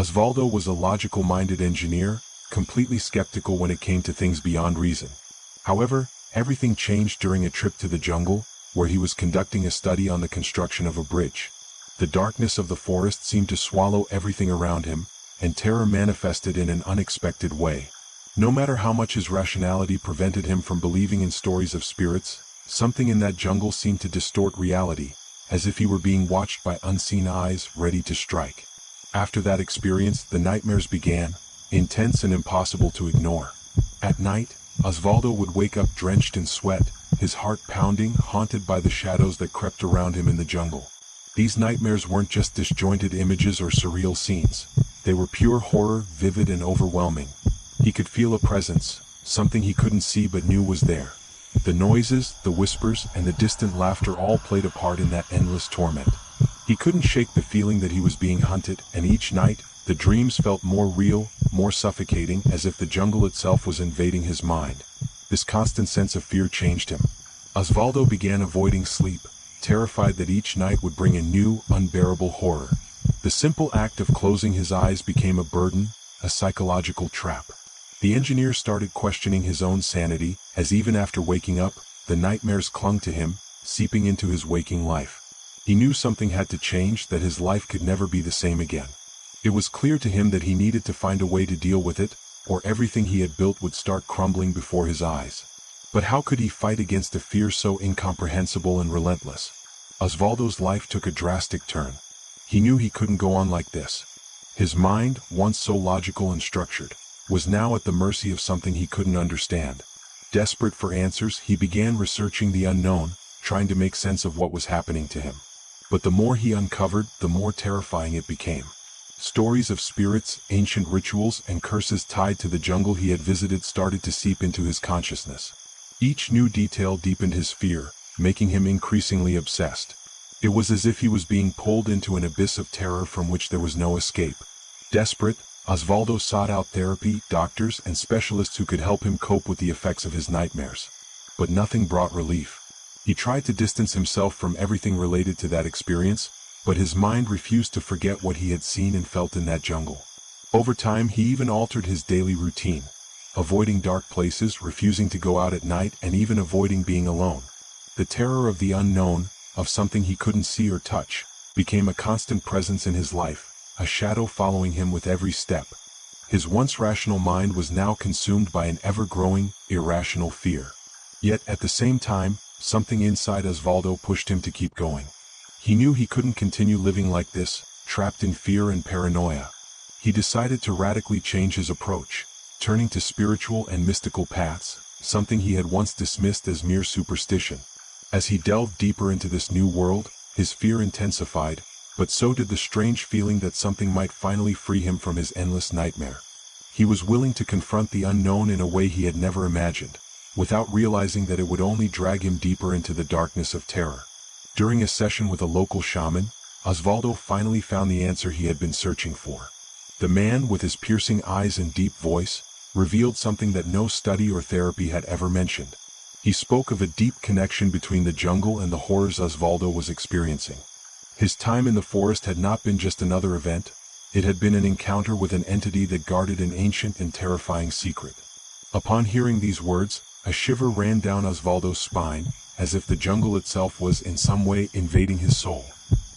Osvaldo was a logical-minded engineer, completely skeptical when it came to things beyond reason. However, everything changed during a trip to the jungle, where he was conducting a study on the construction of a bridge. The darkness of the forest seemed to swallow everything around him, and terror manifested in an unexpected way. No matter how much his rationality prevented him from believing in stories of spirits, something in that jungle seemed to distort reality, as if he were being watched by unseen eyes ready to strike. After that experience, the nightmares began, intense and impossible to ignore. At night, Osvaldo would wake up drenched in sweat, his heart pounding, haunted by the shadows that crept around him in the jungle. These nightmares weren't just disjointed images or surreal scenes. They were pure horror, vivid and overwhelming. He could feel a presence, something he couldn't see but knew was there. The noises, the whispers, and the distant laughter all played a part in that endless torment. He couldn't shake the feeling that he was being hunted, and each night, the dreams felt more real, more suffocating, as if the jungle itself was invading his mind. This constant sense of fear changed him. Osvaldo began avoiding sleep, terrified that each night would bring a new, unbearable horror. The simple act of closing his eyes became a burden, a psychological trap. The engineer started questioning his own sanity, as even after waking up, the nightmares clung to him, seeping into his waking life. He knew something had to change, that his life could never be the same again. It was clear to him that he needed to find a way to deal with it, or everything he had built would start crumbling before his eyes. But how could he fight against a fear so incomprehensible and relentless? Osvaldo's life took a drastic turn. He knew he couldn't go on like this. His mind, once so logical and structured, was now at the mercy of something he couldn't understand. Desperate for answers, he began researching the unknown, trying to make sense of what was happening to him. But the more he uncovered, the more terrifying it became. Stories of spirits, ancient rituals, and curses tied to the jungle he had visited started to seep into his consciousness. Each new detail deepened his fear, making him increasingly obsessed. It was as if he was being pulled into an abyss of terror from which there was no escape. Desperate, Osvaldo sought out therapy, doctors, and specialists who could help him cope with the effects of his nightmares. But nothing brought relief. He tried to distance himself from everything related to that experience, but his mind refused to forget what he had seen and felt in that jungle. Over time, he even altered his daily routine, avoiding dark places, refusing to go out at night, and even avoiding being alone. The terror of the unknown, of something he couldn't see or touch, became a constant presence in his life, a shadow following him with every step. His once rational mind was now consumed by an ever-growing, irrational fear. Yet at the same time, something inside Osvaldo pushed him to keep going. He knew he couldn't continue living like this, trapped in fear and paranoia. He decided to radically change his approach, turning to spiritual and mystical paths, something he had once dismissed as mere superstition. As he delved deeper into this new world, his fear intensified, but so did the strange feeling that something might finally free him from his endless nightmare. He was willing to confront the unknown in a way he had never imagined, without realizing that it would only drag him deeper into the darkness of terror. During a session with a local shaman, Osvaldo finally found the answer he had been searching for. The man, with his piercing eyes and deep voice, revealed something that no study or therapy had ever mentioned. He spoke of a deep connection between the jungle and the horrors Osvaldo was experiencing. His time in the forest had not been just another event, it had been an encounter with an entity that guarded an ancient and terrifying secret. Upon hearing these words, a shiver ran down Osvaldo's spine, as if the jungle itself was in some way invading his soul.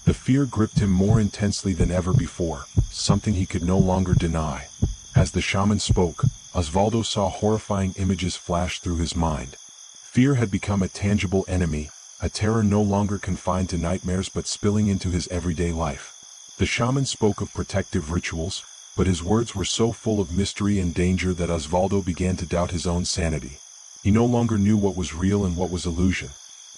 The fear gripped him more intensely than ever before, something he could no longer deny. As the shaman spoke, Osvaldo saw horrifying images flash through his mind. Fear had become a tangible enemy, a terror no longer confined to nightmares but spilling into his everyday life. The shaman spoke of protective rituals, but his words were so full of mystery and danger that Osvaldo began to doubt his own sanity. He no longer knew what was real and what was illusion.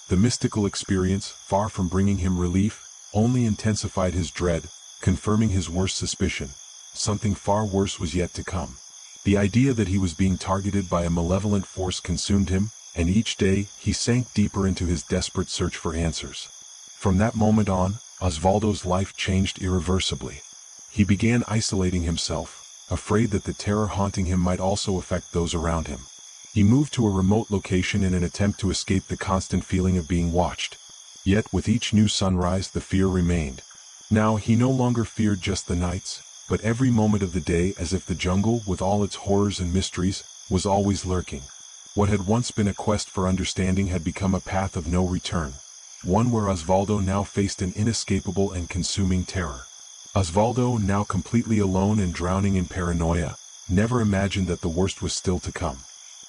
The mystical experience, far from bringing him relief, only intensified his dread, confirming his worst suspicion. Something far worse was yet to come. The idea that he was being targeted by a malevolent force consumed him, and each day, he sank deeper into his desperate search for answers. From that moment on, Osvaldo's life changed irreversibly. He began isolating himself, afraid that the terror haunting him might also affect those around him. He moved to a remote location in an attempt to escape the constant feeling of being watched. Yet with each new sunrise the fear remained. Now he no longer feared just the nights, but every moment of the day as if the jungle, with all its horrors and mysteries, was always lurking. What had once been a quest for understanding had become a path of no return, one where Osvaldo now faced an inescapable and consuming terror. Osvaldo, now completely alone and drowning in paranoia, never imagined that the worst was still to come.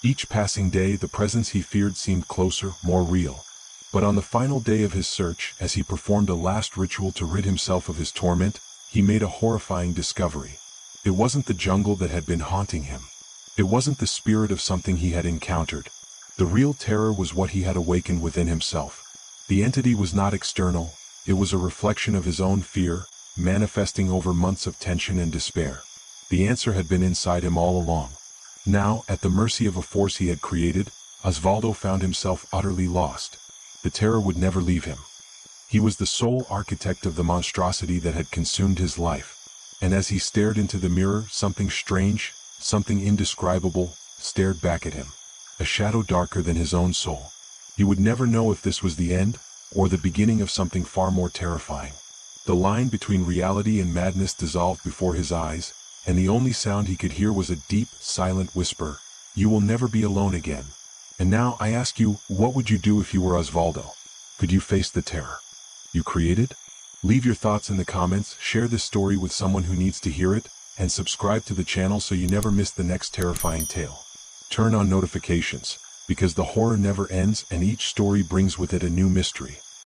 Each passing day, the presence he feared seemed closer, more real. But on the final day of his search, as he performed a last ritual to rid himself of his torment, he made a horrifying discovery. It wasn't the jungle that had been haunting him. It wasn't the spirit of something he had encountered. The real terror was what he had awakened within himself. The entity was not external, it was a reflection of his own fear, manifesting over months of tension and despair. The answer had been inside him all along. Now, at the mercy of a force he had created, Osvaldo found himself utterly lost. The terror would never leave him. He was the sole architect of the monstrosity that had consumed his life. And as he stared into the mirror, something strange, something indescribable, stared back at him. A shadow darker than his own soul. He would never know if this was the end, or the beginning of something far more terrifying. The line between reality and madness dissolved before his eyes, and the only sound he could hear was a deep, silent whisper, "You will never be alone again." And now I ask you, what would you do if you were Osvaldo? Could you face the terror you created? Leave your thoughts in the comments, share this story with someone who needs to hear it, and subscribe to the channel so you never miss the next terrifying tale. Turn on notifications, because the horror never ends and each story brings with it a new mystery.